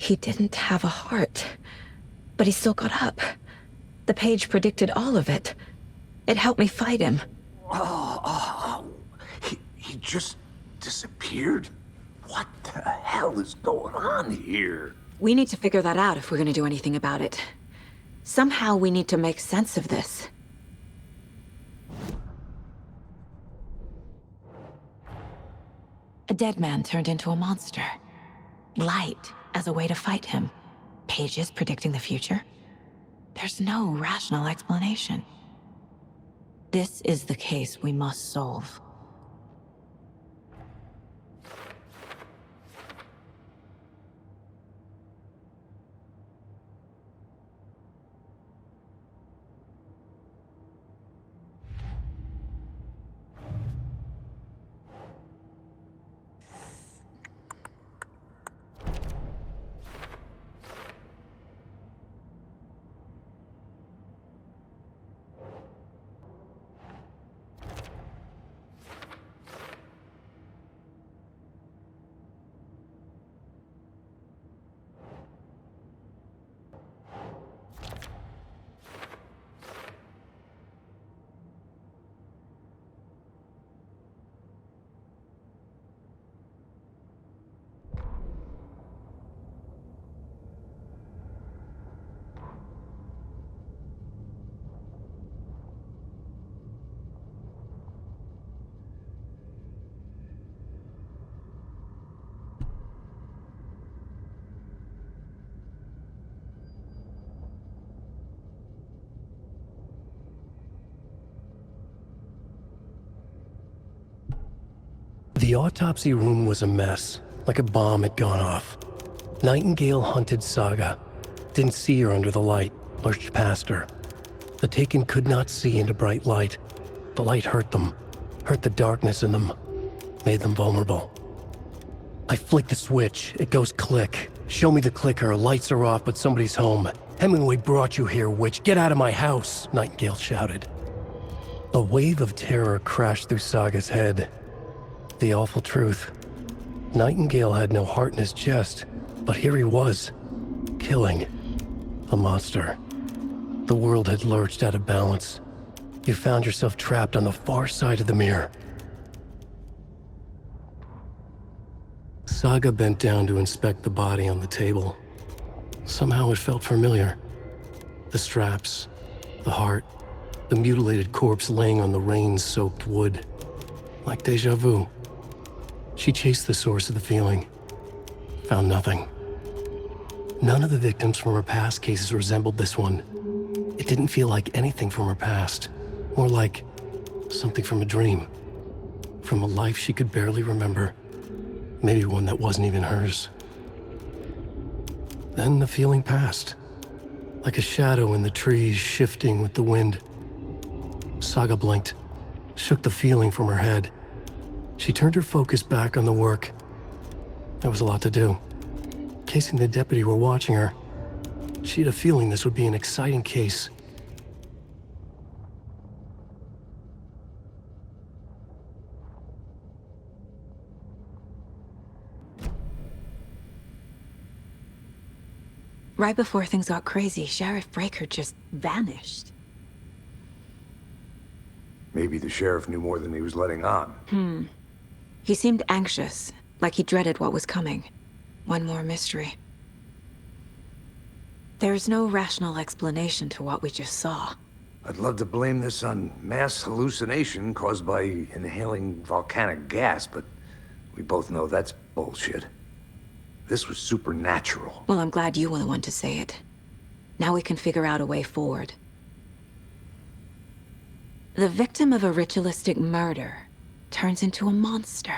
He didn't have a heart, but he still got up. The page predicted all of it. It helped me fight him. He just disappeared? What the hell is going on here? We need to figure that out if we're gonna do anything about it. Somehow we need to make sense of this. A dead man turned into a monster. Light as a way to fight him. Pages predicting the future. There's no rational explanation. This is the case we must solve. The autopsy room was a mess, like a bomb had gone off. Nightingale hunted Saga. Didn't see her under the light, lurched past her. The Taken could not see into bright light. The light hurt them, hurt the darkness in them, made them vulnerable. I flick the switch, it goes click. Show me the clicker, lights are off, but somebody's home. Hemingway brought you here, witch. Get out of my house, Nightingale shouted. A wave of terror crashed through Saga's head. The awful truth. Nightingale had no heart in his chest, but here he was, killing a monster. The world had lurched out of balance. You found yourself trapped on the far side of the mirror. Saga bent down to inspect the body on the table. Somehow it felt familiar. The straps, the heart, the mutilated corpse laying on the rain-soaked wood. Like déjà vu. She chased the source of the feeling. Found nothing. None of the victims from her past cases resembled this one. It didn't feel like anything from her past. More like something from a dream. From a life she could barely remember. Maybe one that wasn't even hers. Then the feeling passed. Like a shadow in the trees shifting with the wind. Saga blinked, shook the feeling from her head. She turned her focus back on the work. There was a lot to do. Casey and the deputy were watching her. She had a feeling this would be an exciting case. Right before things got crazy, Sheriff Breaker just vanished. Maybe the sheriff knew more than he was letting on. He seemed anxious, like he dreaded what was coming. One more mystery. There's no rational explanation to what we just saw. I'd love to blame this on mass hallucination caused by inhaling volcanic gas, but we both know that's bullshit. This was supernatural. Well, I'm glad you were the one to say it. Now we can figure out a way forward. The victim of a ritualistic murder turns into a monster.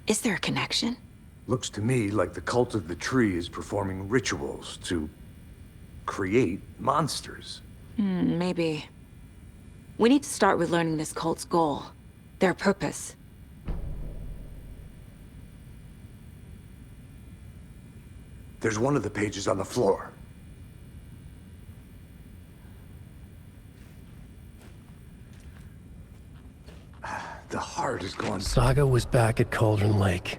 Is there a connection? Looks to me like the cult of the tree is performing rituals to create monsters. Maybe. We need to start with learning this cult's goal. Their purpose. There's one of the pages on the floor. The heart is gone. Saga was back at Cauldron Lake.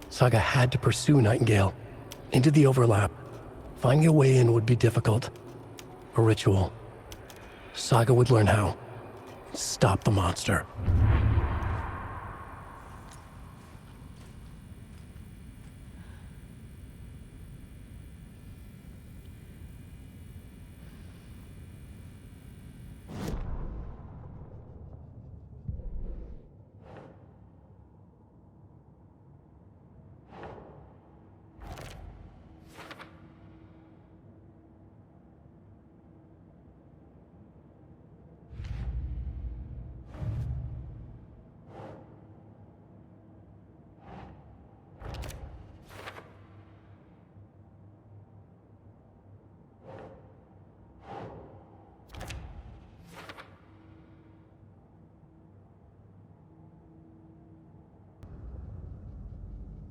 Saga had to pursue Nightingale into the overlap. Finding a way in would be difficult. A ritual. Saga would learn how. Stop the monster.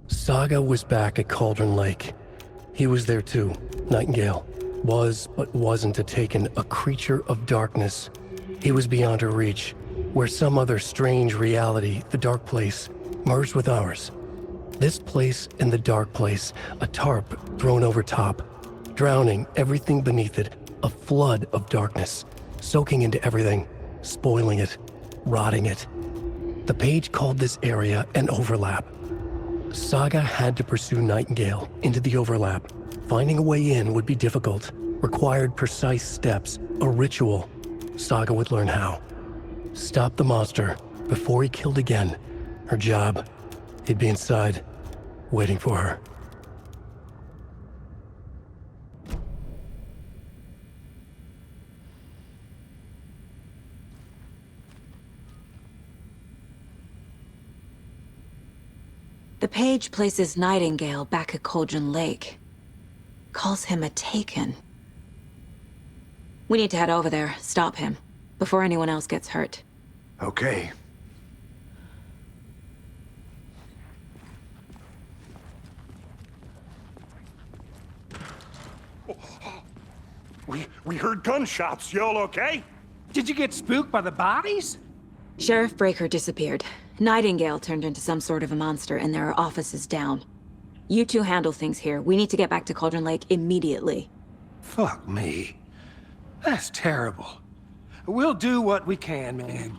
Saga was back at Cauldron Lake. He was there too. Nightingale was, but wasn't a Taken, a creature of darkness. He was beyond her reach, where some other strange reality, the dark place, merged with ours. This place and the dark place, a tarp thrown over top, drowning everything beneath it, a flood of darkness, soaking into everything, spoiling it, rotting it. The page called this area an overlap. Saga had to pursue Nightingale into the overlap. Finding a way in would be difficult, required precise steps, a ritual. Saga would learn how. Stop the monster before he killed again. Her job. He'd be inside, waiting for her. The page places Nightingale back at Cauldron Lake. Calls him a Taken. We need to head over there, stop him, before anyone else gets hurt. Okay. We heard gunshots. Y'all okay? Did you get spooked by the bodies? Sheriff Breaker disappeared. Nightingale turned into some sort of a monster, and there are offices down. You two handle things here. We need to get back to Cauldron Lake immediately. Fuck me. That's terrible. We'll do what we can, man.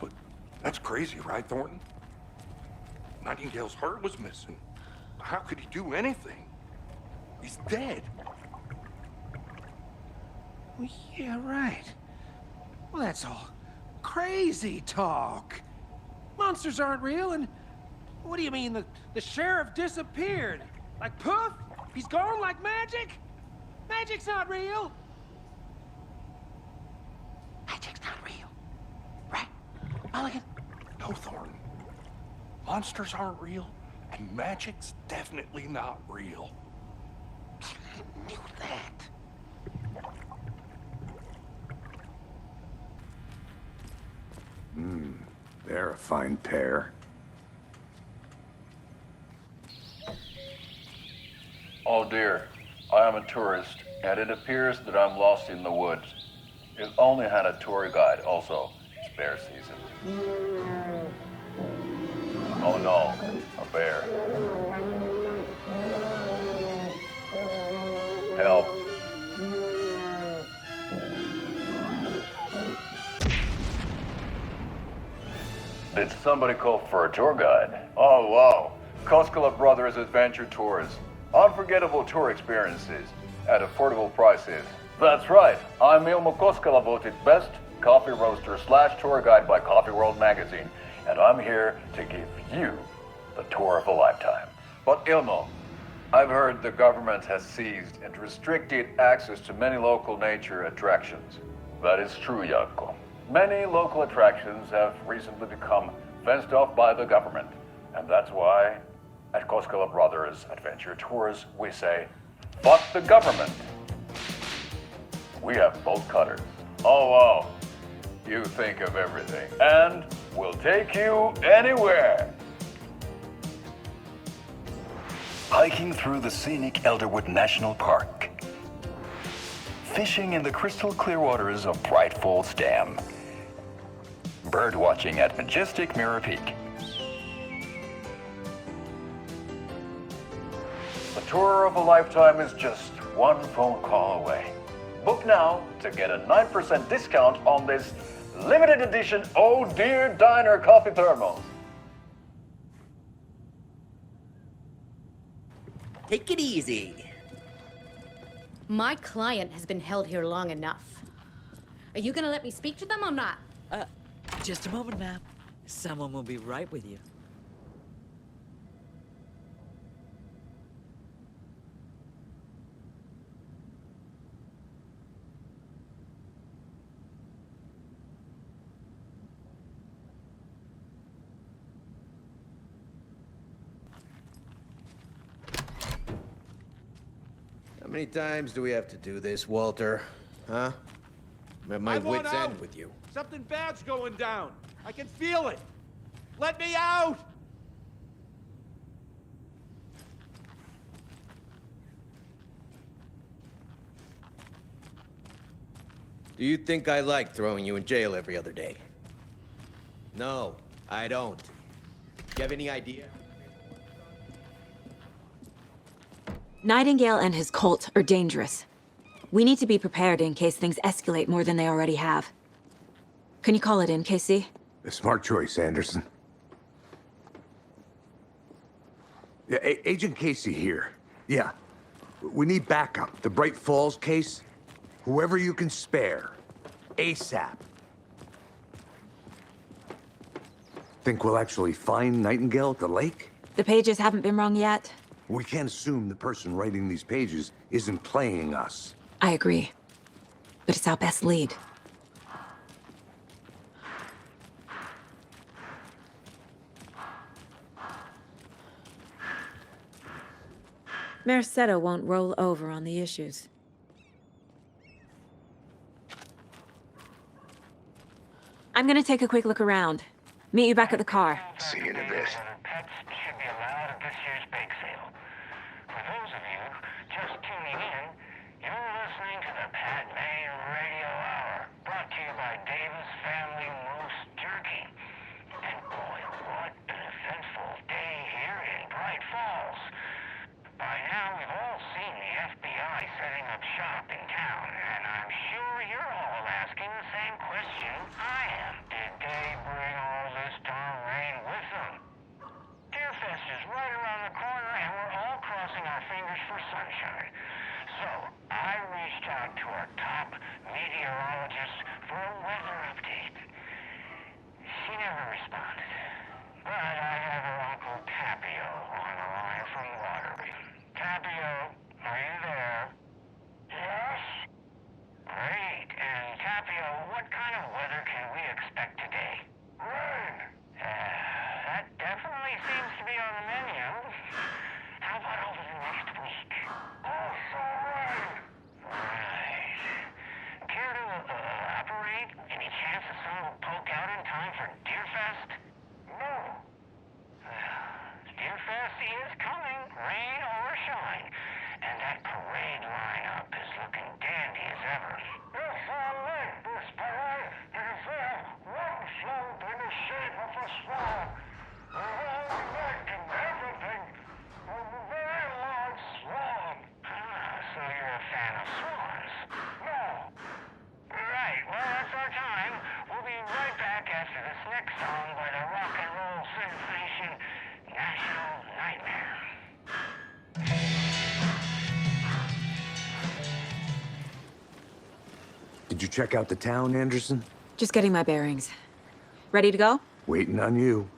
But that's crazy, right, Thornton? Nightingale's heart was missing. How could he do anything? He's dead. Well, yeah, right. Well, that's all crazy talk. Monsters aren't real, and what do you mean the sheriff disappeared? Like poof? He's gone like magic? Magic's not real. Magic's not real. Right, Mulligan? No, Thornton. Monsters aren't real, and magic's definitely not real. I knew that. They're a fine pair. Oh dear, I am a tourist, and it appears that I'm lost in the woods. It only had a tour guide, also. It's bear season. Oh no, a bear. Help. Did somebody call for a tour guide? Oh wow, Koskela Brothers Adventure Tours. Unforgettable tour experiences at affordable prices. That's right, I'm Ilmo Koskela, voted best coffee roaster / tour guide by Coffee World magazine, and I'm here to give you the tour of a lifetime. But Ilmo, I've heard the government has seized and restricted access to many local nature attractions. That is true, Jaakko. Many local attractions have recently become fenced off by the government, and that's why at Koskela Brothers Adventure Tours, we say, fuck the government. We have bolt cutters. Oh, wow. You think of everything. And we'll take you anywhere. Hiking through the scenic Elderwood National Park. fishing in the crystal clear waters of Bright Falls Dam. Bird watching at majestic Mirror Peak. The tour of a lifetime is just one phone call away. Book now to get a 9% discount on this limited edition Oh Dear Diner coffee thermos. Take it easy. My client has been held here long enough. Are you gonna let me speak to them or not? Just a moment, ma'am. Someone will be right with you. How many times do we have to do this, Walter? Huh? I'm at my wit's end with you. Something bad's going down. I can feel it. Let me out! Do you think I like throwing you in jail every other day? No, I don't. Do you have any idea? Nightingale and his cult are dangerous. We need to be prepared in case things escalate more than they already have. Can you call it in, KC? A smart choice, Anderson. Yeah, Agent Casey here. Yeah. We need backup. The Bright Falls case? Whoever you can spare. ASAP. Think we'll actually find Nightingale at the lake? The pages haven't been rung yet. We can't assume the person writing these pages isn't playing us. I agree. But it's our best lead. Mercado won't roll over on the issues. I'm gonna take a quick look around. Meet you back at the car. See you in a bit. Pets should be allowed at this year's bake sale. For those of you just tuning in, you're listening to the Padme Radio Hour, brought to you by Davis Family Roast Jerky. And boy, what an eventful day here in Bright Falls. By now, we've all seen the FBI setting up shop in town, and I'm sure you're all asking the same question I am. Did they bring all this darn rain with them? Deerfest is right around the corner, and we're all crossing our fingers for sunshine. So, I reached out to our top meteorologist for a weather update. She never responded. But I have her Uncle Tapio on the line from Waterbury. Tapio, are you there? Yes? Great. And Tapio, what kind of weather can we expect today? Rain. That definitely seems to be on the menu. How about over the next week? Also rain. Right. Care to elaborate? Any chance the sun will poke out in time for Deerfest? No. Deerfest is coming, rain or shine. And that parade lineup is looking dandy as ever. Yes, I like this parade. It is one float in the shape of a swan. A long neck and everything. A very large swan. So you're a fan of swans? No. Right, well, that's our time. We'll be right back after this next song by the rock and roll sensation, National Nightmare. Did you check out the town, Anderson? Just getting my bearings. Ready to go? Waiting on you.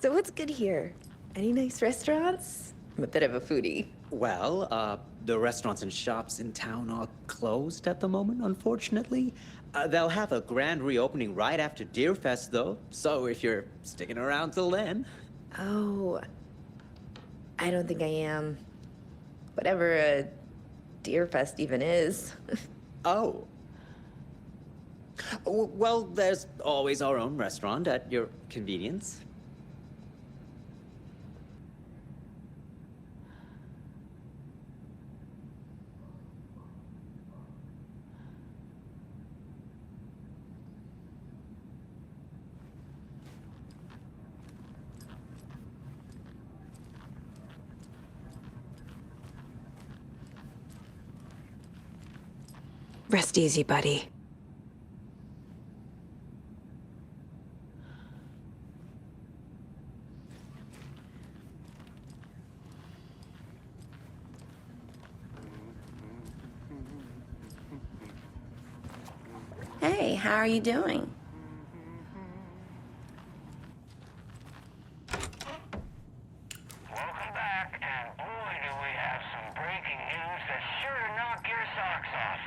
So what's good here? Any nice restaurants? I'm a bit of a foodie. Well, The restaurants and shops in town are closed at the moment, unfortunately. They'll have a grand reopening right after Deerfest, though. So if you're sticking around till then... Oh, I don't think I am. Whatever a Deerfest even is. Oh. Well, there's always our own restaurant at your convenience. Rest easy, buddy. Hey, how are you doing? Welcome back, and boy do we have some breaking news that's sure to knock your socks off.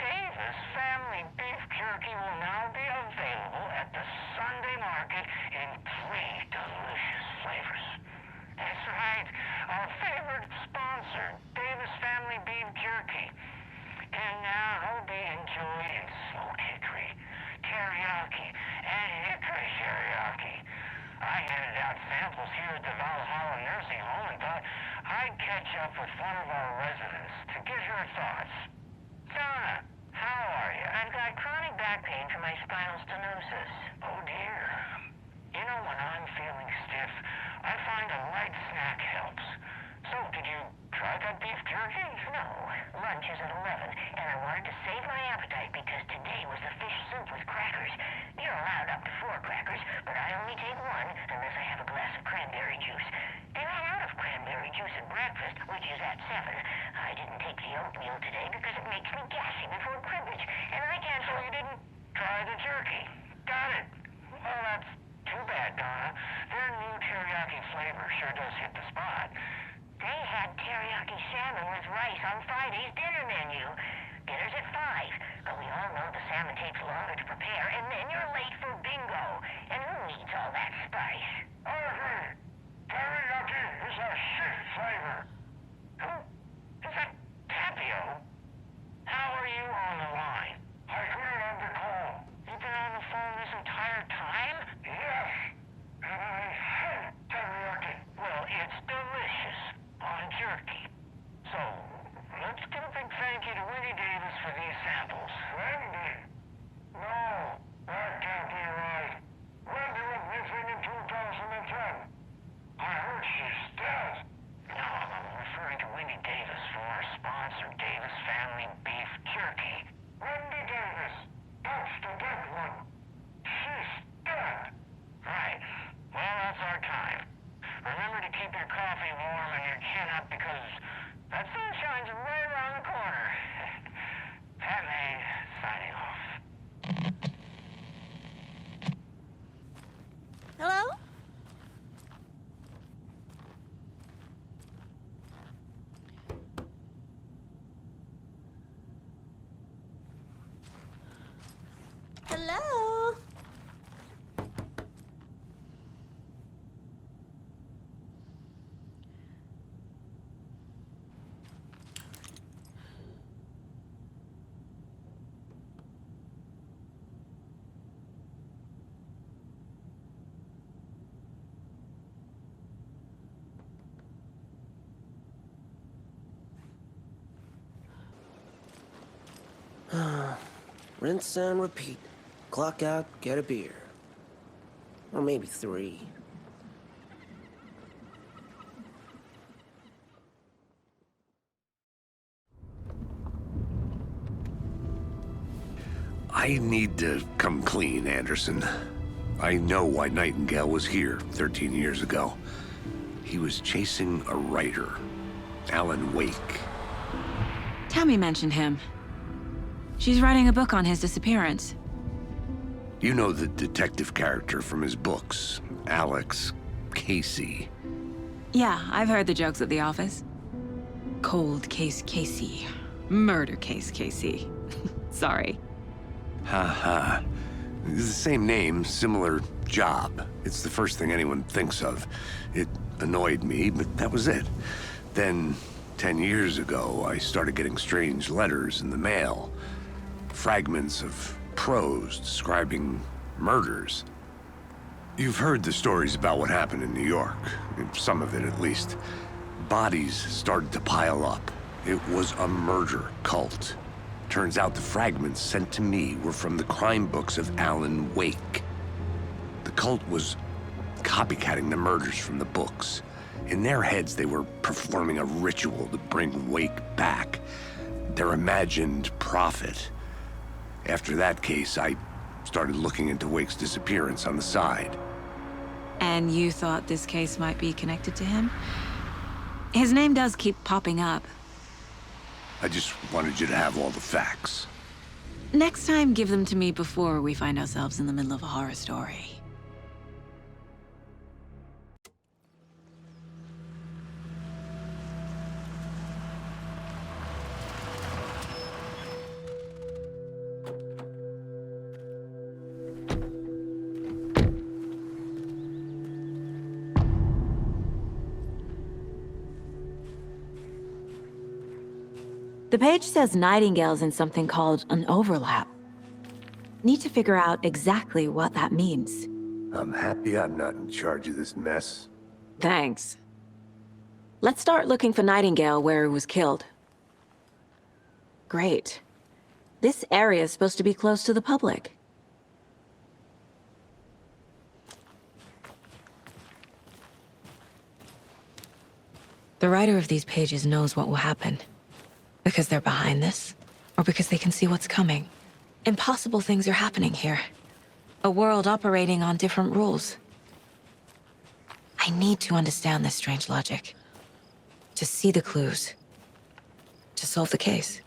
Davis Family Beef Jerky will now be available at the Sunday market in 3 delicious flavors. That's right, our favorite sponsor, Davis Family Beef Jerky. And now be enjoyed in smoked hickory, teriyaki, and hickory teriyaki. I handed out samples here at the Valhalla Nursing Home and thought I'd catch up with one of our residents to get her thoughts. Donna, how are you? I've got chronic back pain from my spinal stenosis. Oh dear. You know, when I'm feeling stiff, I find a light snack helps. So, did you try that beef jerky? No, lunch is at 11, and I wanted to save my appetite because today was the fish soup with crackers. You're allowed up to 4 crackers, but I only take 1 unless I have a glass of cranberry juice. They ran out of cranberry juice at breakfast, which is at 7. I didn't take the oatmeal today because it makes me gassy before cribbage, and I can't... So you didn't try the jerky? Got it. Well, that's too bad, Donna. Their new teriyaki flavor sure does hit the spot. They had teriyaki salmon with rice on Friday's dinner menu. Dinner's at 5, but we all know the salmon takes longer to prepare, and then you're late for bingo. And who needs all that spice? I agree. Teriyaki is a shit flavor. Who? Is that Tapio? How are you on the line? I heard on the call. You've been on the phone this entire time? Yes. And I hate teriyaki. Well, it's delicious on jerky. So, let's give a big thank you to Winnie Davis for these samples. Wendy? No, that can't be right. Wendy went missing in 2010. I heard she's dead. No, I'm referring to Wendy Davis from our sponsor, Davis Family Beef Jerky. Wendy Davis. That's the dead one. She's dead. Right. Well, that's our time. Remember to keep your coffee warm and your chin up because that sun shines right around the corner. Pat May, signing off. Hello? Hello? Rinse and repeat. Clock out, get a beer. Or maybe 3. I need to come clean, Anderson. I know why Nightingale was here 13 years ago. He was chasing a writer, Alan Wake. Tammy mentioned him. She's writing a book on his disappearance. You know the detective character from his books, Alex Casey. Yeah, I've heard the jokes at the office. Cold case Casey. Murder case Casey. Sorry. Ha. It's the same name, similar job. It's the first thing anyone thinks of. It annoyed me, but that was it. Then, 10 years ago, I started getting strange letters in the mail. Fragments of prose describing murders. You've heard the stories about what happened in New York. Some of it, at least. Bodies started to pile up. It was a murder cult. Turns out the fragments sent to me were from the crime books of Alan Wake. The cult was copycatting the murders from the books. In their heads, they were performing a ritual to bring Wake back. Their imagined prophet. After that case, I started looking into Wake's disappearance on the side. And you thought this case might be connected to him? His name does keep popping up. I just wanted you to have all the facts. Next time, give them to me before we find ourselves in the middle of a horror story. The page says Nightingale's in something called an overlap. Need to figure out exactly what that means. I'm happy I'm not in charge of this mess. Thanks. Let's start looking for Nightingale where he was killed. Great. This area is supposed to be close to the public. The writer of these pages knows what will happen. Because they're behind this, or because they can see what's coming. Impossible things are happening here. A world operating on different rules. I need to understand this strange logic. To see the clues. To solve the case.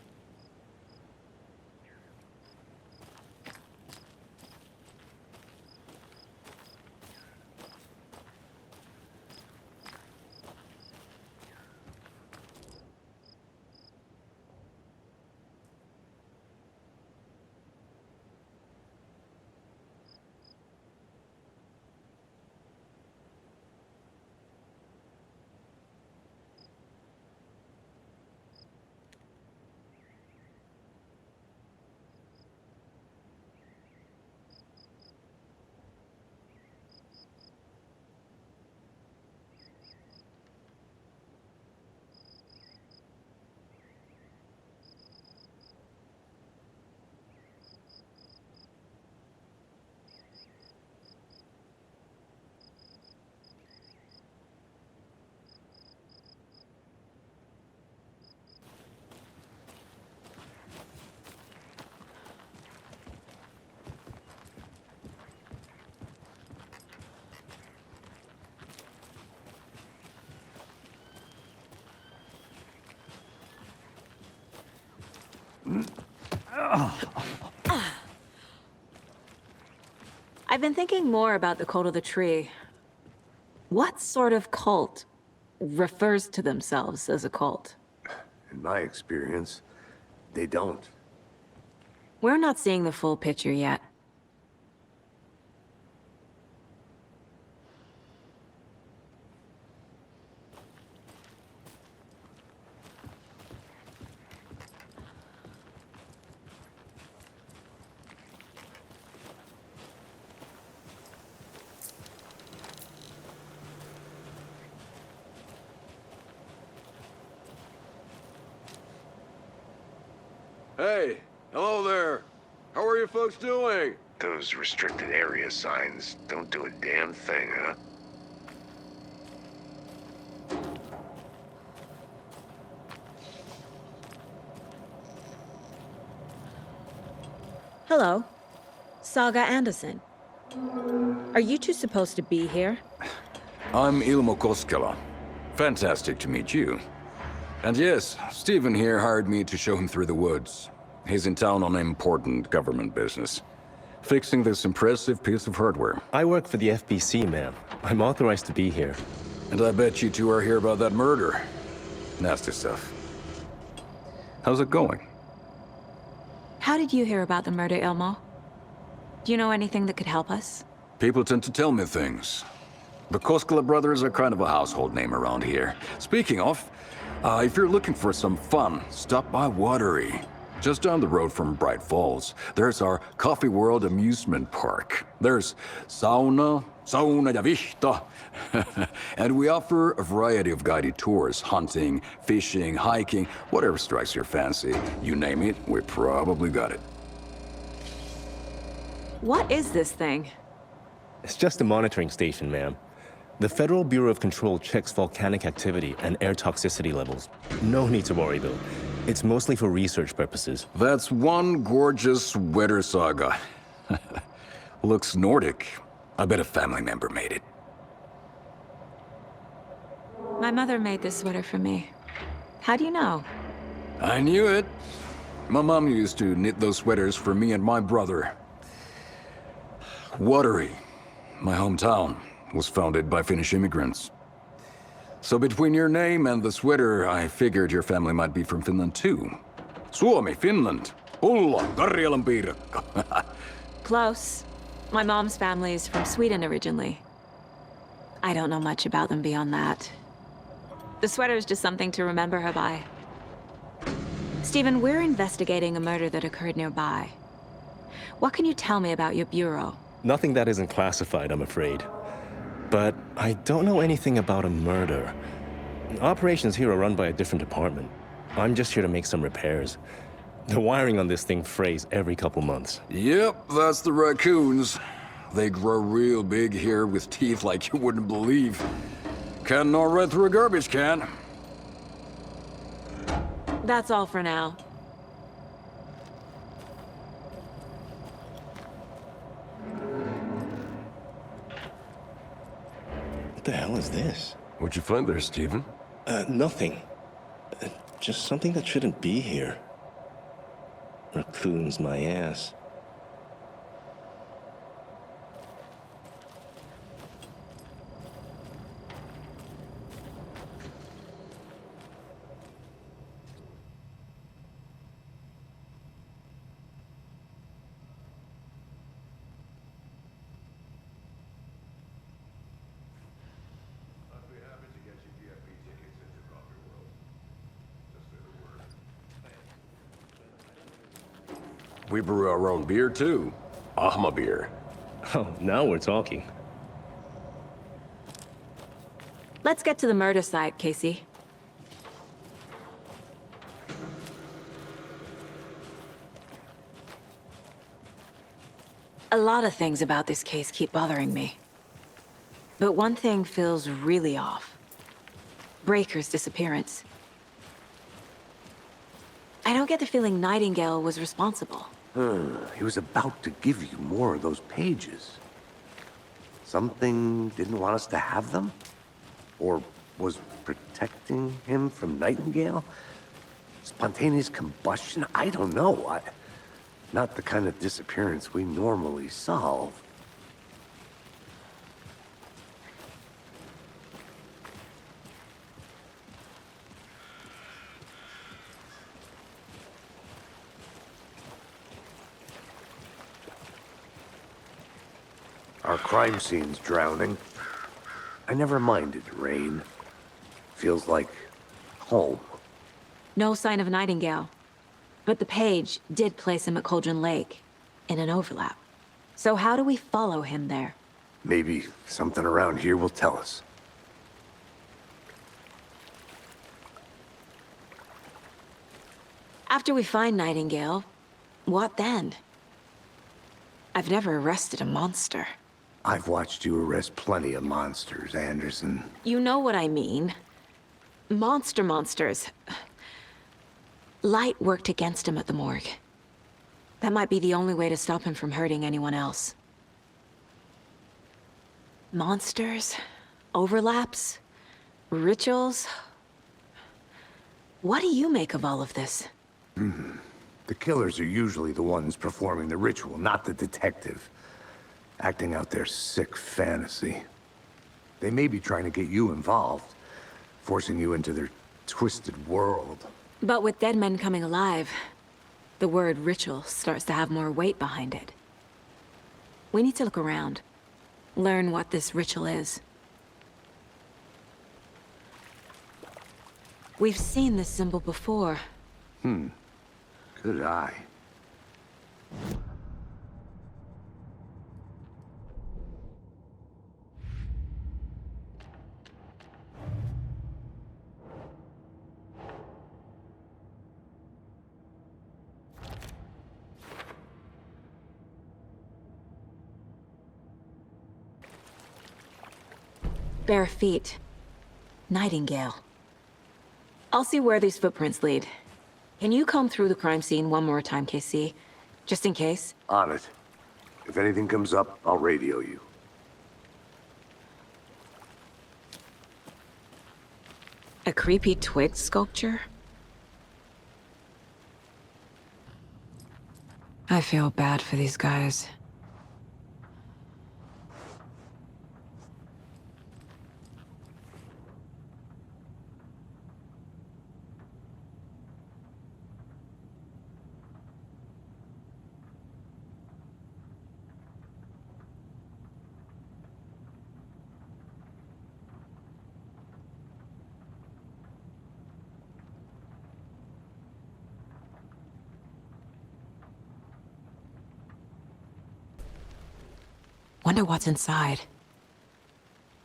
I've been thinking more about the cult of the tree. What sort of cult refers to themselves as a cult? In my experience, they don't. We're not seeing the full picture yet. Hey, hello there. How are you folks doing? Those restricted area signs don't do a damn thing, huh? Hello. Saga Anderson. Are you two supposed to be here? I'm Ilmo Koskela. Fantastic to meet you. And yes, Stephen here hired me to show him through the woods. He's in town on important government business. Fixing this impressive piece of hardware. I work for the FBC, man. I'm authorized to be here. And I bet you two are here about that murder. Nasty stuff. How's it going? How did you hear about the murder, Ilmo? Do you know anything that could help us? People tend to tell me things. The Koskela brothers are kind of a household name around here. Speaking of, if you're looking for some fun, stop by Watery. Just down the road from Bright Falls, there's our Coffee World amusement park. There's sauna ja vihta. And we offer a variety of guided tours, hunting, fishing, hiking, whatever strikes your fancy. You name it, we probably got it. What is this thing? It's just a monitoring station, ma'am. The Federal Bureau of Control checks volcanic activity and air toxicity levels. No need to worry, though. It's mostly for research purposes. That's one gorgeous sweater saga. Looks Nordic. I bet a family member made it. My mother made this sweater for me. How do you know? I knew it. My mom used to knit those sweaters for me and my brother. Watery, my hometown, was founded by Finnish immigrants. So between your name and the sweater, I figured your family might be from Finland too. Suomi, Finland. Ulla, Karjalan piirakka. Close. My mom's family is from Sweden originally. I don't know much about them beyond that. The sweater is just something to remember her by. Stephen, we're investigating a murder that occurred nearby. What can you tell me about your bureau? Nothing that isn't classified, I'm afraid. But I don't know anything about a murder. Operations here are run by a different department. I'm just here to make some repairs. The wiring on this thing frays every couple months. Yep, that's the raccoons. They grow real big here with teeth like you wouldn't believe. Can't gnaw right through a garbage can. That's all for now. What the hell is this? What'd you find there, Stephen? Nothing. Just something that shouldn't be here. Raccoons, my ass. We brew our own beer, too. Ahma beer. Oh, now we're talking. Let's get to the murder site, Casey. A lot of things about this case keep bothering me. But one thing feels really off. Breaker's disappearance. I don't get the feeling Nightingale was responsible. He was about to give you more of those pages. Something didn't want us to have them? Or was protecting him from Nightingale? Spontaneous combustion? I don't know. Not the kind of disappearance we normally solve. Our crime scene's drowning. I never minded rain. Feels like home. No sign of Nightingale. But the page did place him at Cauldron Lake, in an overlap. So how do we follow him there? Maybe something around here will tell us. After we find Nightingale, what then? I've never arrested a monster. I've watched you arrest plenty of monsters, Anderson. You know what I mean. Monsters. Light worked against him at the morgue. That might be the only way to stop him from hurting anyone else. Monsters? Overlaps? Rituals? What do you make of all of this? The killers are usually the ones performing the ritual, not the detective. Acting out their sick fantasy. They may be trying to get you involved, forcing you into their twisted world. But with dead men coming alive, the word ritual starts to have more weight behind it. We need to look around. Learn what this ritual is. We've seen this symbol before. Good eye. Bare feet. Nightingale. I'll see where these footprints lead. Can you comb through the crime scene one more time, KC? Just in case? On it. If anything comes up, I'll radio you. A creepy twig sculpture? I feel bad for these guys. Wonder what's inside.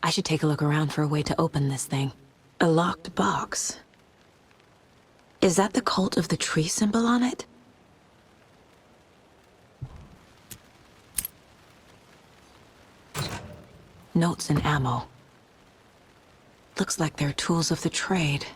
I should take a look around for a way to open this thing. A locked box. Is that the cult of the tree symbol on it? Notes and ammo. Looks like they're tools of the trade.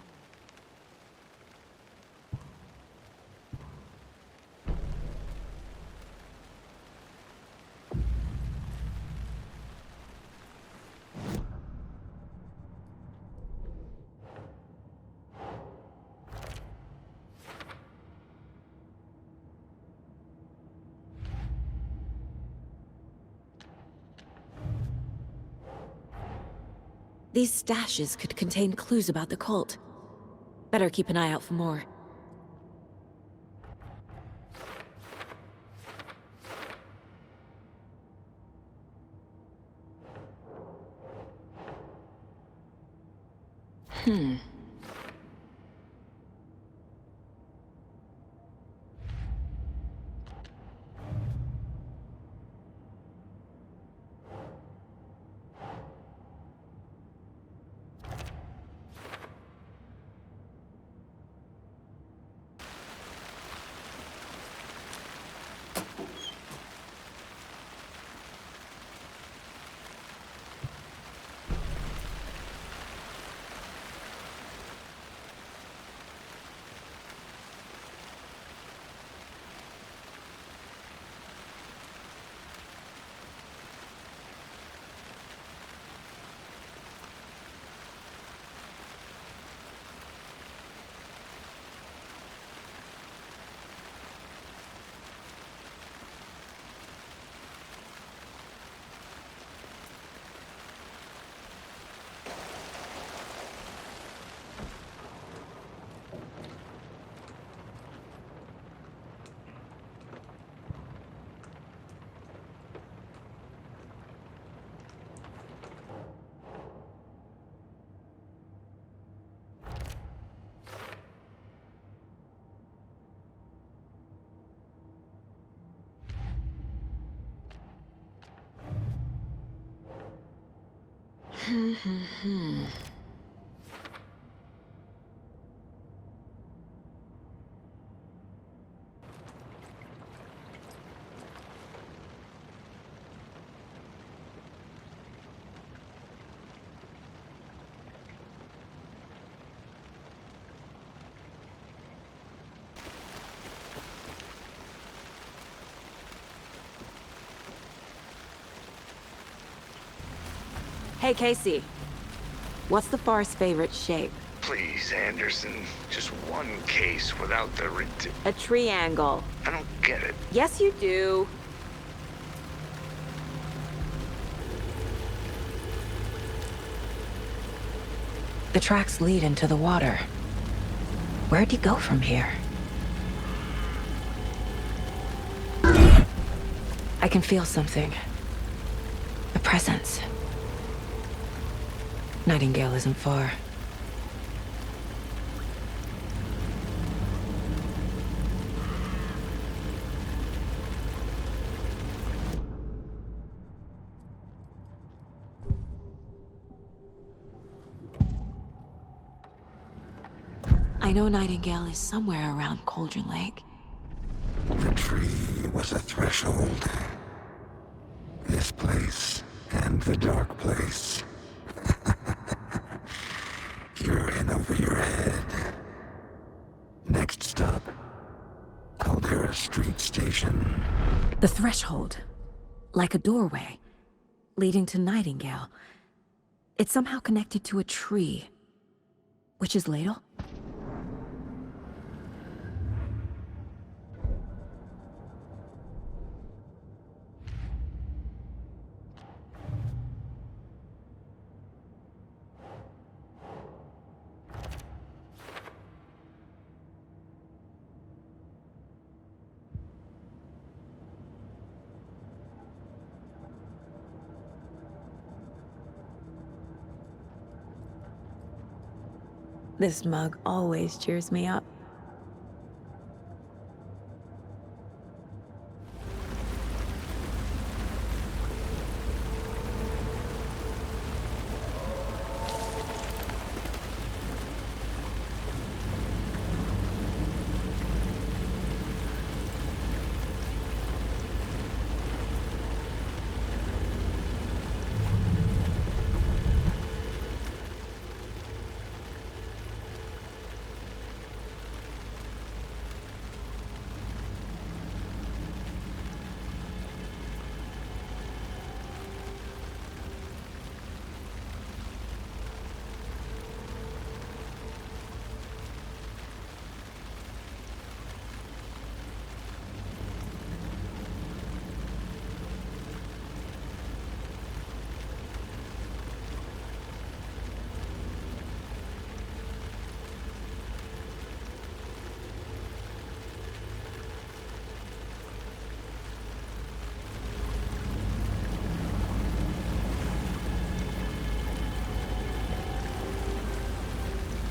These stashes could contain clues about the cult. Better keep an eye out for more. Hey, Casey. What's the far's favorite shape? Please, Anderson. Just one case without the A triangle. I don't get it. Yes, you do. The tracks lead into the water. Where'd he go from here? I can feel something. A presence. Nightingale isn't far. I know Nightingale is somewhere around Cauldron Lake. The tree was a threshold. This place and the dark place. You're in over your head. Next stop, Caldera Street Station. The threshold. Like a doorway. Leading to Nightingale. It's somehow connected to a tree. Witch's Ladle? This mug always cheers me up.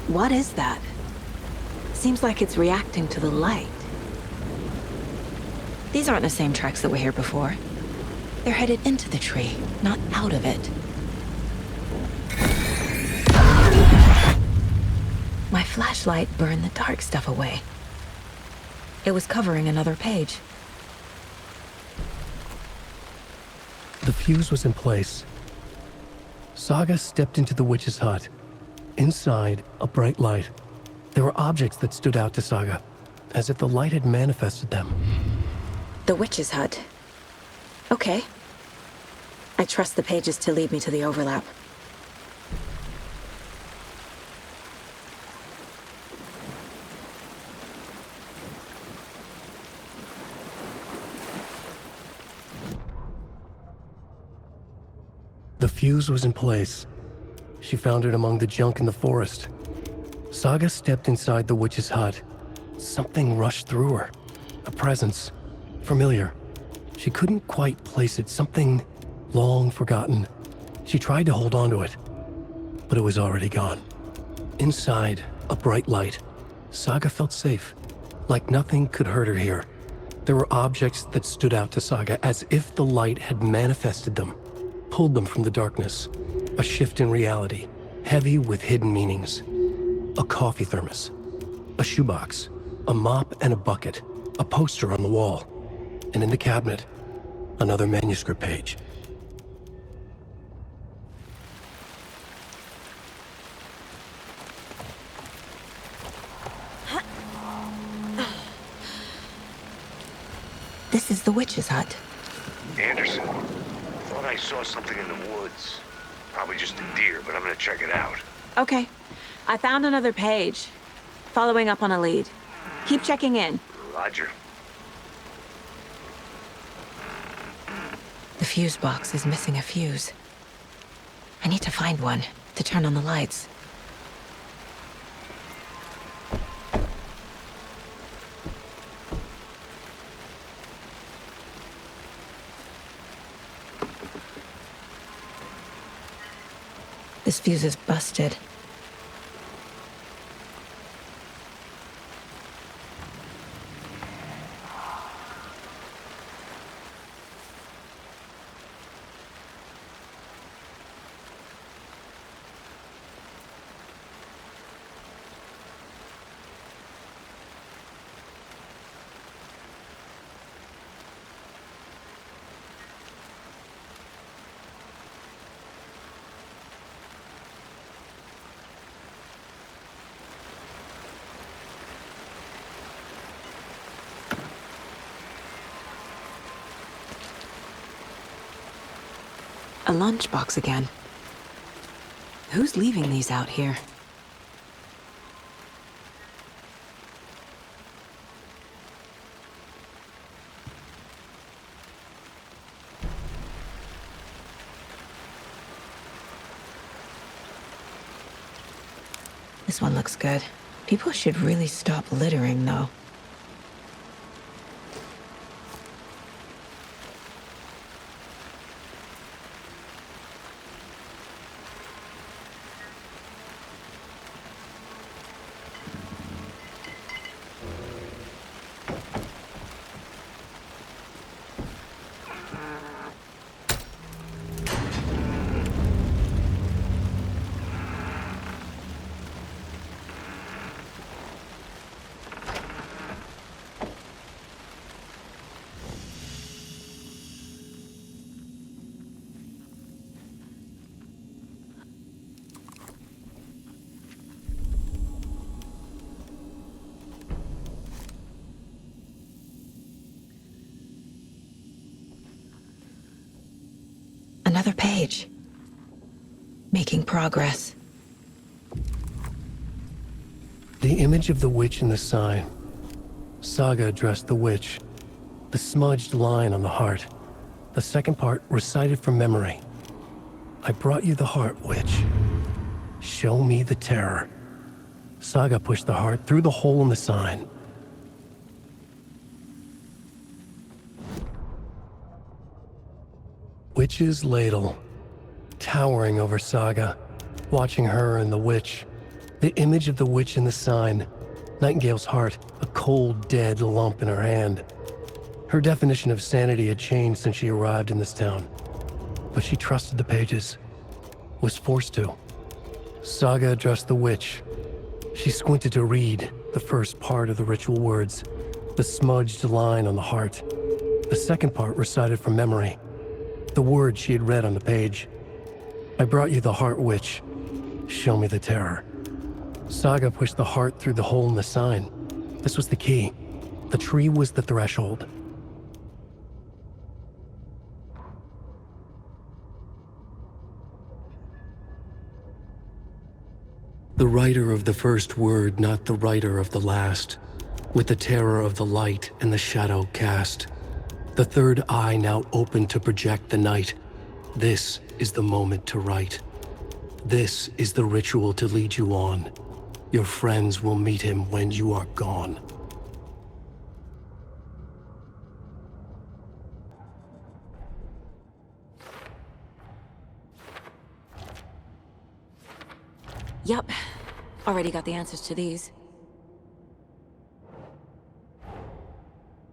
What is that? Seems like it's reacting to the light. These aren't the same tracks that were here before. They're headed into the tree, not out of it. My flashlight burned the dark stuff away. It was covering another page. The fuse was in place. Saga stepped into the witch's hut. Inside, a bright light. There were objects that stood out to Saga, as if the light had manifested them. The witch's hut. Okay. I trust the pages to lead me to the overlap. The fuse was in place. She found it among the junk in the forest. Saga stepped inside the witch's hut. Something rushed through her. A presence. Familiar. She couldn't quite place it. Something long forgotten. She tried to hold on to it, but it was already gone. Inside, a bright light. Saga felt safe. Like nothing could hurt her here. There were objects that stood out to Saga as if the light had manifested them. Pulled them from the darkness. A shift in reality, heavy with hidden meanings. A coffee thermos, a shoebox, a mop and a bucket, a poster on the wall, and in the cabinet, another manuscript page. This is the witch's hut. Anderson, thought I saw something in the woods. Probably just a deer, but I'm gonna check it out. Okay. I found another page. Following up on a lead. Keep checking in. Roger. The fuse box is missing a fuse. I need to find one to turn on the lights. This fuse is busted. A lunchbox again. Who's leaving these out here? This one looks good. People should really stop littering, though. Another page. Making progress. The image of the witch in the sign. Saga addressed the witch. The smudged line on the heart. The second part recited from memory. I brought you the heart, witch. Show me the terror. Saga pushed the heart through the hole in the sign. Witch's ladle. Towering over Saga. Watching her and the witch. The image of the witch in the sign. Nightingale's heart, a cold, dead lump in her hand. Her definition of sanity had changed since she arrived in this town. But she trusted the pages. Was forced to. Saga addressed the witch. She squinted to read the first part of the ritual words. The smudged line on the heart. The second part recited from memory. The words she had read on the page. I brought you the heart, witch. Show me the terror. Saga pushed the heart through the hole in the sign. This was the key. The tree was the threshold. The writer of the first word, not the writer of the last. With the terror of the light and the shadow cast. The third eye now open to project the night. This is the moment to write. This is the ritual to lead you on. Your friends will meet him when you are gone. Yup. Already got the answers to these.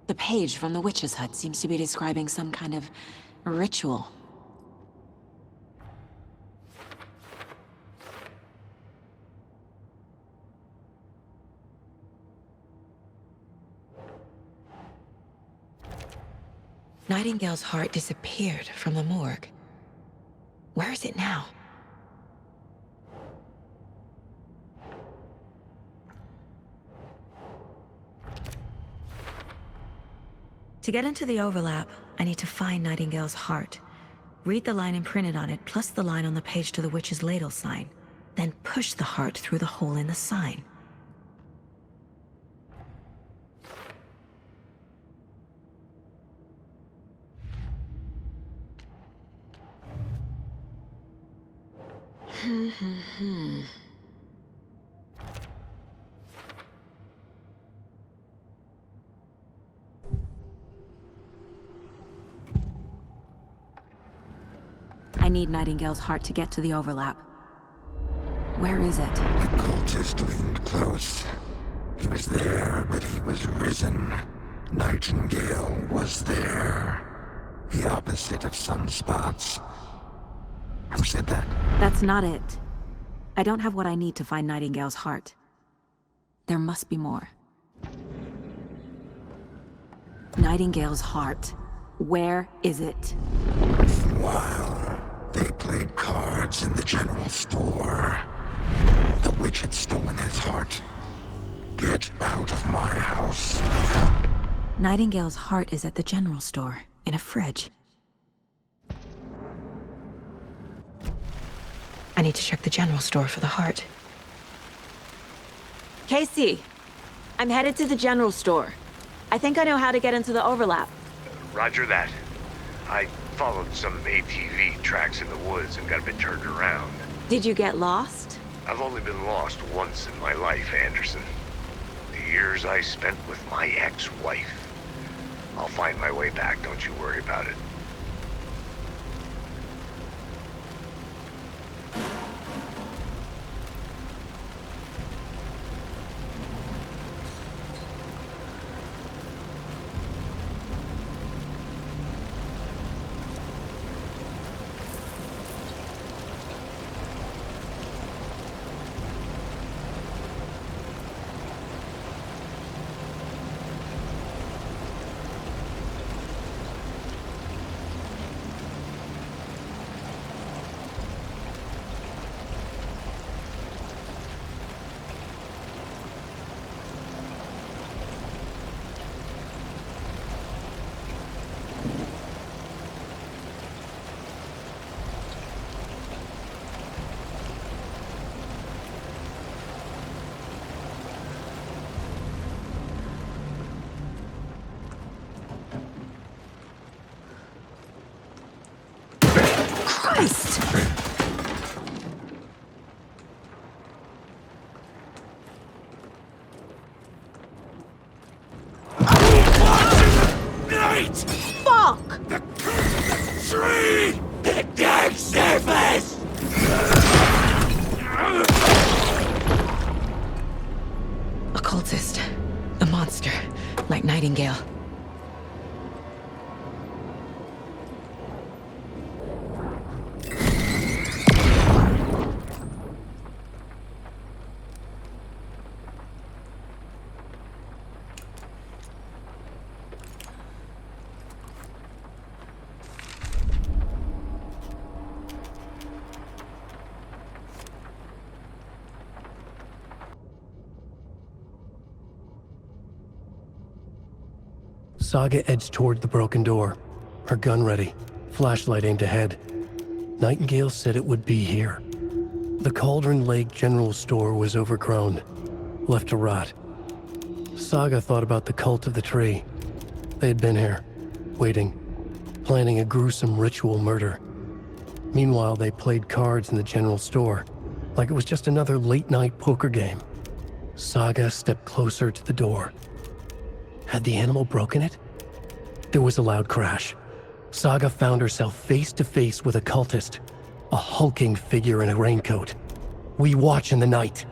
The page from the witch's hut seems to be describing some kind of ritual. Nightingale's heart disappeared from the morgue. Where is it now? To get into the overlap, I need to find Nightingale's heart. Read the line imprinted on it, plus the line on the page to the witch's ladle sign. Then push the heart through the hole in the sign. I need Nightingale's heart to get to the overlap. Where is it? The cultist leaned close. He was there, but he was risen. Nightingale was there. The opposite of sunspots. Who said that? That's not it. I don't have what I need to find Nightingale's heart. There must be more. Nightingale's heart. Where is it? While they played cards in the general store, the witch had stolen his heart. Get out of my house. Nightingale's heart is at the general store, in a fridge. I need to check the general store for the heart. Casey, I'm headed to the general store. I think I know how to get into the overlap. Roger that. I followed some ATV tracks in the woods and got a bit turned around. Did you get lost? I've only been lost once in my life, Anderson. The years I spent with my ex-wife. I'll find my way back, don't you worry about it. Christ! Night! Fuck! The tree! The dark surface! A cultist. A monster. Like Nightingale. Saga edged toward the broken door, her gun ready, flashlight aimed ahead. Nightingale said it would be here. The Cauldron Lake General Store was overgrown, left to rot. Saga thought about the cult of the tree. They had been here, waiting, planning a gruesome ritual murder. Meanwhile, they played cards in the general store, like it was just another late-night poker game. Saga stepped closer to the door. Had the animal broken it? There was a loud crash. Saga found herself face to face with a cultist, a hulking figure in a raincoat. We watch in the night,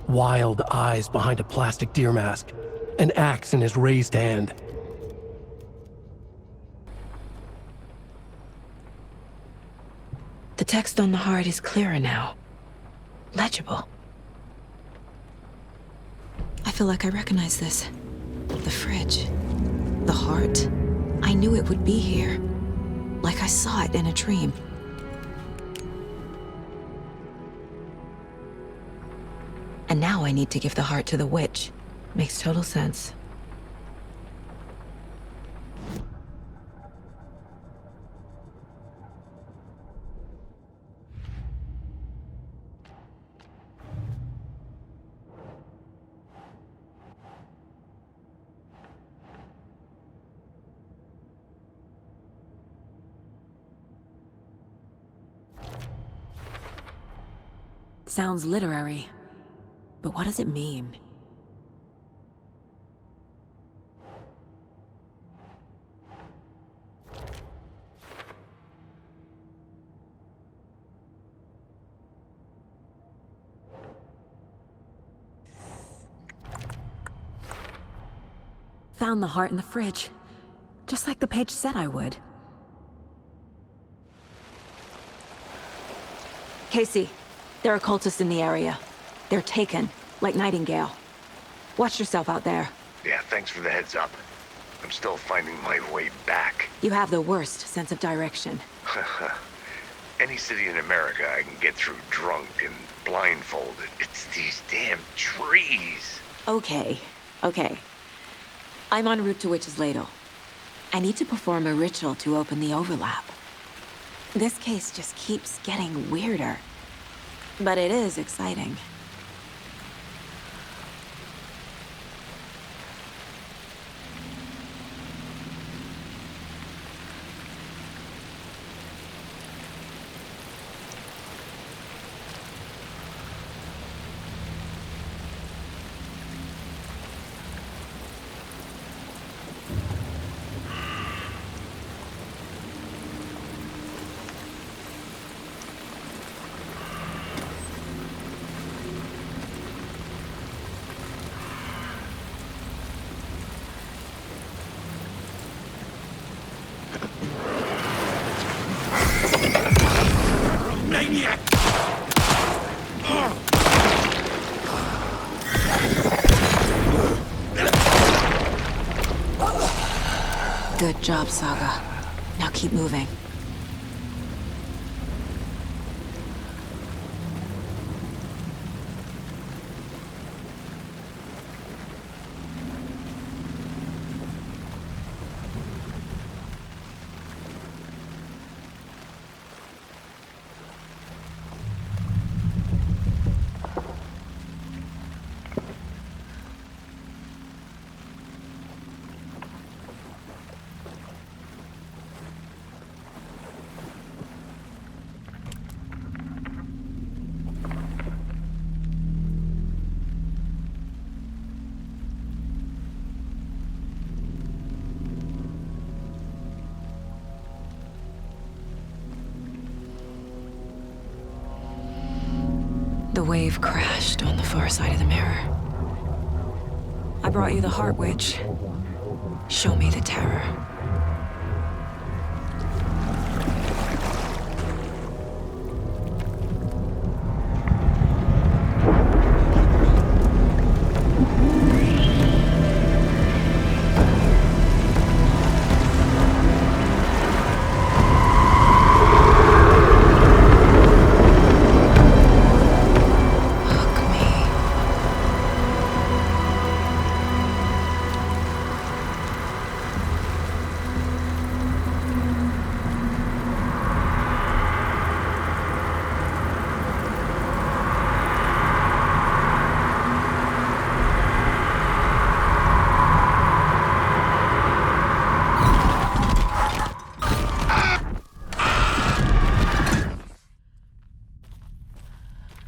wild eyes behind a plastic deer mask, an axe in his raised hand. The text on the heart is clearer now. Legible. I feel like I recognize this. The fridge. The heart. I knew it would be here. Like I saw it in a dream. And now I need to give the heart to the witch. Makes total sense. Sounds literary. But what does it mean? Found the heart in the fridge. Just like the page said I would. Casey, there are cultists in the area. They're taken, like Nightingale. Watch yourself out there. Yeah, thanks for the heads up. I'm still finding my way back. You have the worst sense of direction. Any city in America I can get through drunk and blindfolded. It's these damn trees. Okay. I'm en route to Witch's Ladle. I need to perform a ritual to open the overlap. This case just keeps getting weirder. But it is exciting. Maniac! Good job, Saga. Now keep moving. The wave crashed on the far side of the mirror. I brought you the Heart Witch. Show me the terror.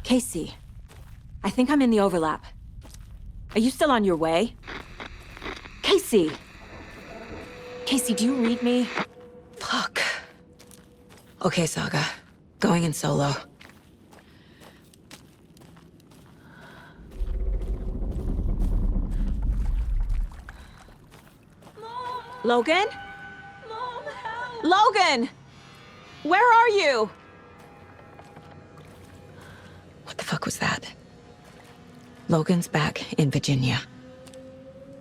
Casey, I think I'm in the overlap. Are you still on your way? Casey! Casey, do you read me? Fuck. Okay, Saga. Going in solo. Mom! Logan? Mom, help! Logan! Where are you? What the fuck was that? Logan's back in Virginia.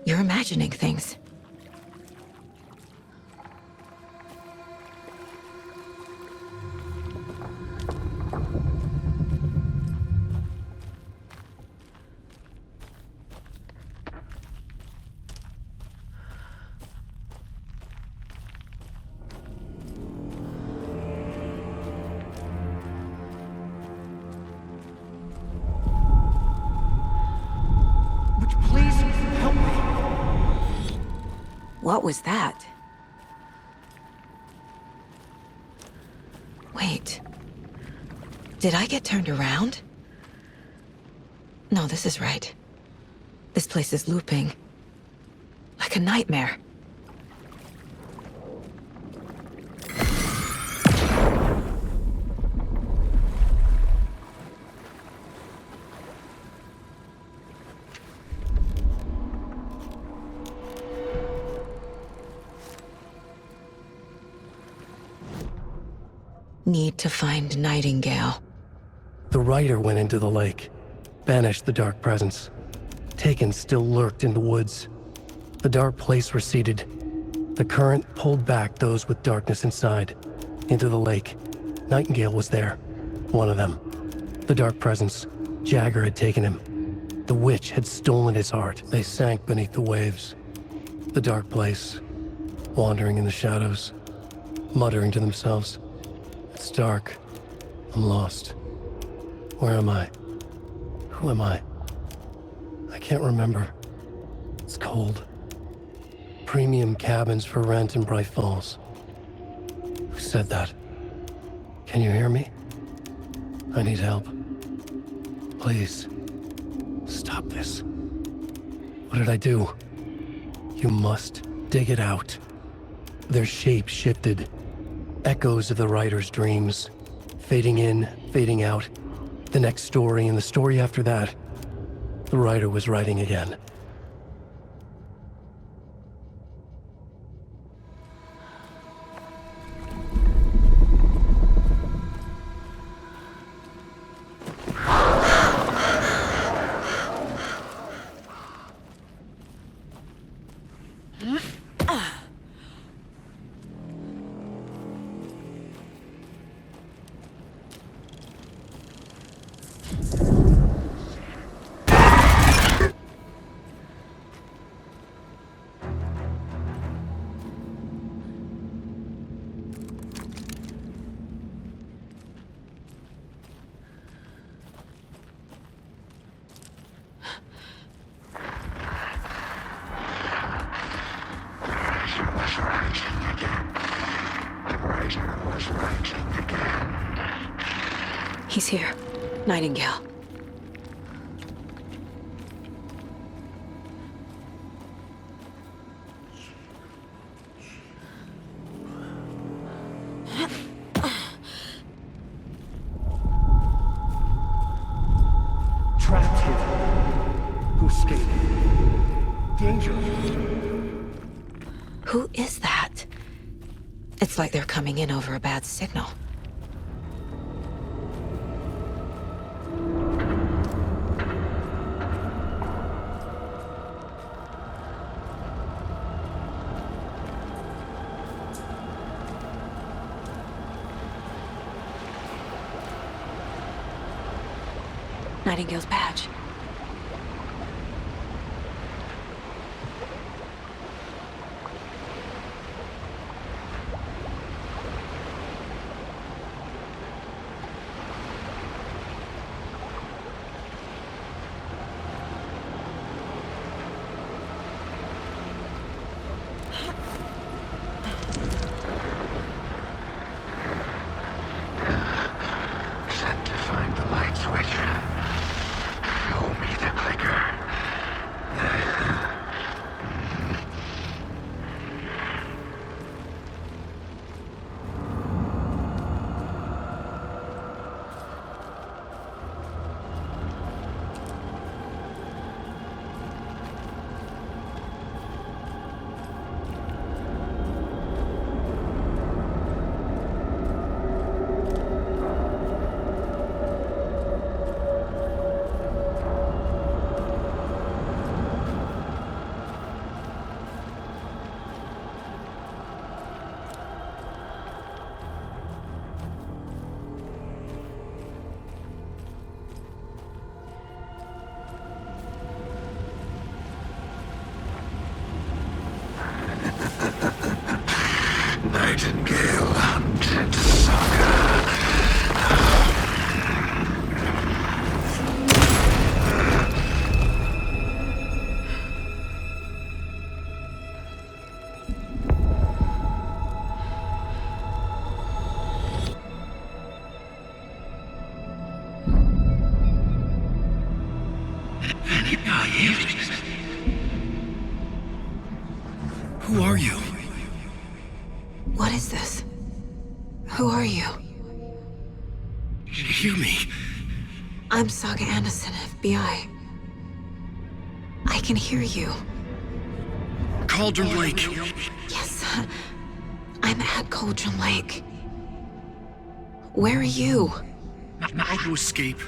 You're imagining things. What was that? Wait. Did I get turned around? No, this is right. This place is looping. Like a nightmare. need to find Nightingale. The rider went into the lake, banished the dark presence. Taken still lurked in the woods. The dark place receded. The current pulled back those with darkness inside, into the lake. Nightingale was there, one of them. The dark presence, Jagger had taken him. The witch had stolen his heart. They sank beneath the waves. The dark place, wandering in the shadows, muttering to themselves. It's dark. I'm lost. Where am I? Who am I? I can't remember. It's cold. Premium cabins for rent in Bright Falls. Who said that? Can you hear me? I need help. Please. Stop this. What did I do? You must dig it out. Their shape shifted. Echoes of the writer's dreams. Fading in, fading out. The next story and the story after that. The writer was writing again. He's here. Nightingale. Trapped here. Who escaped? Danger. Who is that? It's like they're coming in over a bad signal. Nightingale's badge. Sent to find the light switch. Show me the clicker. Nightingale hunted Saga. Who are you? What is this? Who are you? Hear me. I'm Saga Anderson, FBI. I can hear you. Cauldron Lake. Yes, I'm at Cauldron Lake. Where are you? How to escape.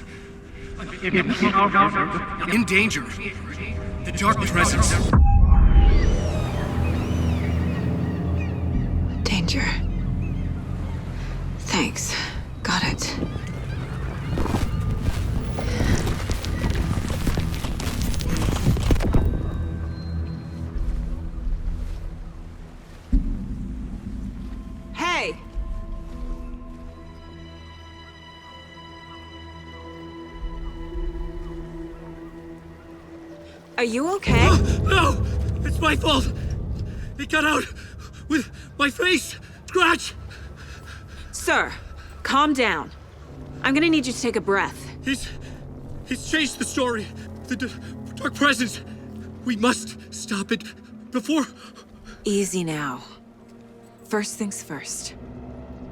In danger. The dark presence. Danger. Thanks. Got it. Hey! Are you okay? No! It's my fault! It got out with my face! Scratch! Sir, calm down. I'm gonna need you to take a breath. He's changed the story. The dark presence. We must stop it before... Easy now. First things first.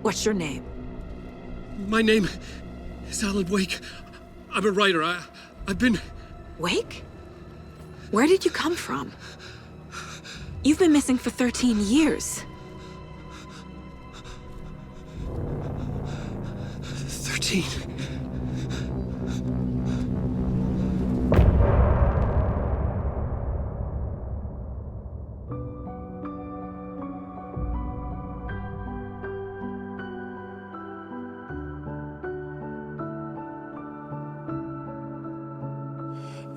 What's your name? My name is Alan Wake. I'm a writer. I've been... Wake? Where did you come from? You've been missing for 13 years. 13.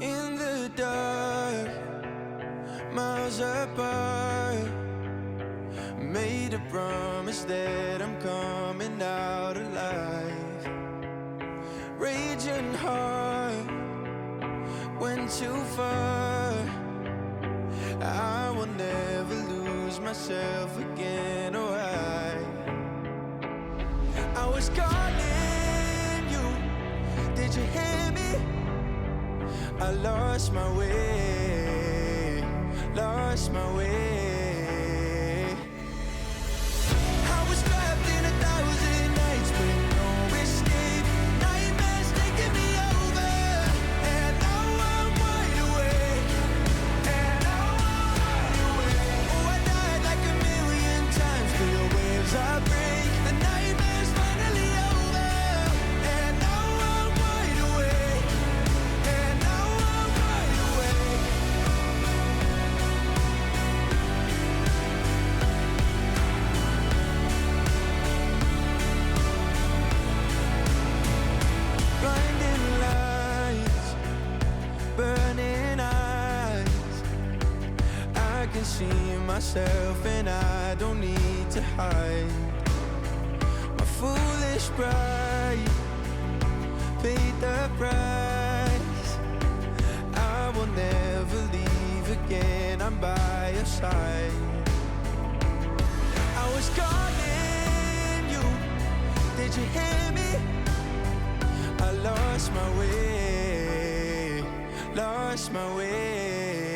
In the dark, miles apart, made a promise that I'm coming out alive. Raging heart, went too far. I will never lose myself again, or I was calling you, did you hear me? I lost my way, lost my way. I was trapped in 1,000 nights with no escape. Nightmares taking me over, and now I'm wide awake. And now I'm wide awake. Oh, I died like 1,000,000 times for your waves I break. The nightmare's finally over, and now I'm wide awake. And now I'm wide awake. Blinding lights, burning eyes. I can see myself and I don't need to hide. My foolish pride paid the price. I will never leave again, I'm by your side. I was calling you, did you hear me? I lost my way, lost my way.